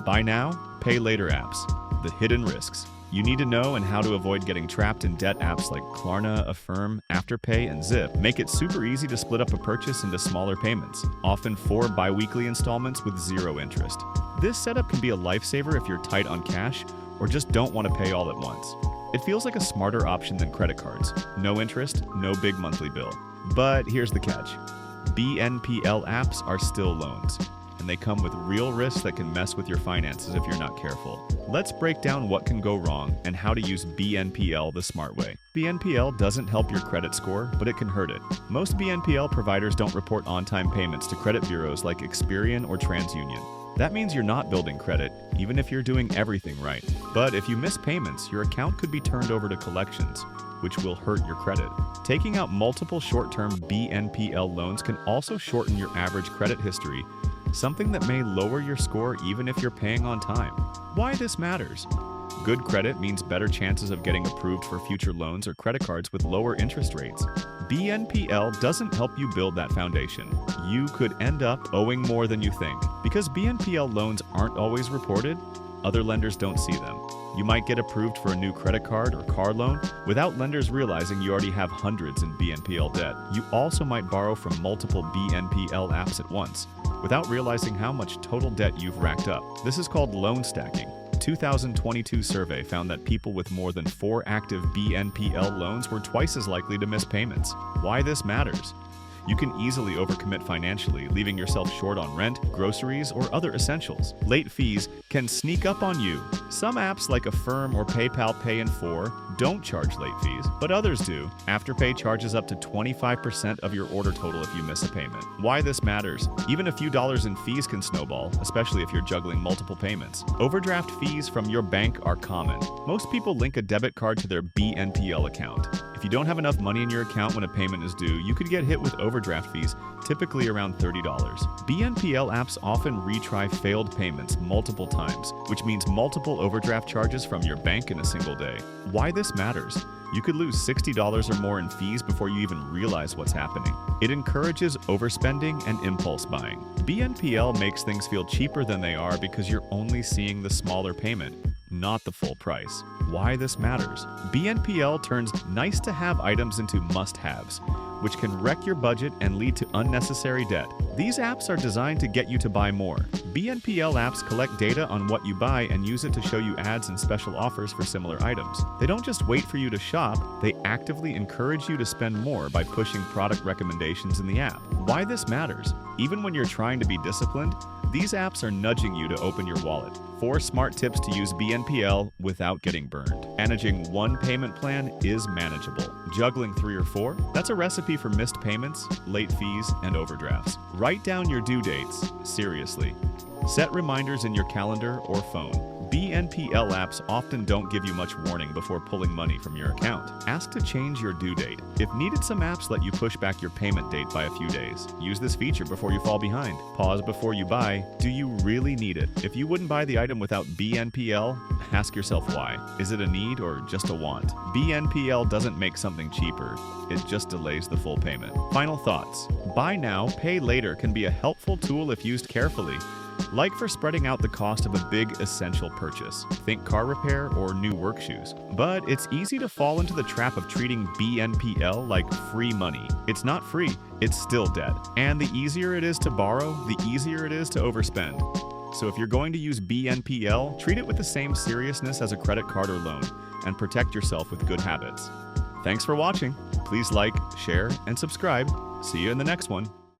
Buy now, pay later apps. The hidden risks. You need to know and how to avoid getting trapped in debt. Apps like Klarna, Affirm, Afterpay, and Zip make it super easy to split up a purchase into smaller payments, often 4 bi-weekly installments with 0 interest. This setup can be a lifesaver if you're tight on cash or just don't want to pay all at once. It feels like a smarter option than credit cards. No interest, no big monthly bill. But here's the catch. BNPL apps are still loans, and they come with real risks that can mess with your finances if you're not careful. Let's break down what can go wrong and how to use BNPL the smart way. BNPL doesn't help your credit score, but it can hurt it. Most BNPL providers don't report on-time payments to credit bureaus like Experian or TransUnion. That means you're not building credit, even if you're doing everything right. But if you miss payments, your account could be turned over to collections, which will hurt your credit. Taking out multiple short-term BNPL loans can also shorten your average credit history, something that may lower your score even if you're paying on time. Why this matters? Good credit means better chances of getting approved for future loans or credit cards with lower interest rates. BNPL doesn't help you build that foundation. You could end up owing more than you think. Because BNPL loans aren't always reported, other lenders don't see them. You might get approved for a new credit card or car loan without lenders realizing you already have hundreds in BNPL debt. You also might borrow from multiple BNPL apps at once without realizing how much total debt you've racked up. This is called loan stacking. A 2022 survey found that people with more than 4 active BNPL loans were twice as likely to miss payments. Why this matters? You can easily overcommit financially, leaving yourself short on rent, groceries, or other essentials. Late fees can sneak up on you. Some apps like Affirm or PayPal Pay in 4 don't charge late fees, but others do. Afterpay charges up to 25% of your order total if you miss a payment. Why this matters? Even a few dollars in fees can snowball, especially if you're juggling multiple payments. Overdraft fees from your bank are common. Most people link a debit card to their BNPL account. If you don't have enough money in your account when a payment is due, you could get hit with overdraft fees, typically around $30. BNPL apps often retry failed payments multiple times, which means multiple overdraft charges from your bank in a single day. Why this matters? You could lose $60 or more in fees before you even realize what's happening. It encourages overspending and impulse buying. BNPL makes things feel cheaper than they are because you're only seeing the smaller payment, not the full price. Why this matters? BNPL turns nice-to-have items into must-haves, which can wreck your budget and lead to unnecessary debt. These apps are designed to get you to buy more. BNPL apps collect data on what you buy and use it to show you ads and special offers for similar items. They don't just wait for you to shop, they actively encourage you to spend more by pushing product recommendations in the app. Why this matters? Even when you're trying to be disciplined, these apps are nudging you to open your wallet. 4 smart tips to use BNPL without getting burned. Managing one payment plan is manageable. Juggling 3 or 4? That's a recipe for missed payments, late fees, and overdrafts. Write down your due dates, seriously. Set reminders in your calendar or phone. BNPL apps often don't give you much warning before pulling money from your account. Ask to change your due date. If needed, some apps let you push back your payment date by a few days. Use this feature before you fall behind. Pause before you buy. Do you really need it? If you wouldn't buy the item without BNPL, ask yourself why. Is it a need or just a want? BNPL doesn't make something cheaper. It just delays the full payment. Final thoughts. Buy now, pay later can be a helpful tool if used carefully, like for spreading out the cost of a big essential purchase. Think car repair or new work shoes. But it's easy to fall into the trap of treating BNPL like free money. It's not free, it's still debt. And the easier it is to borrow, the easier it is to overspend. So if you're going to use BNPL, treat it with the same seriousness as a credit card or loan, and protect yourself with good habits. Thanks for watching. Please like, share, and subscribe. See you in the next one.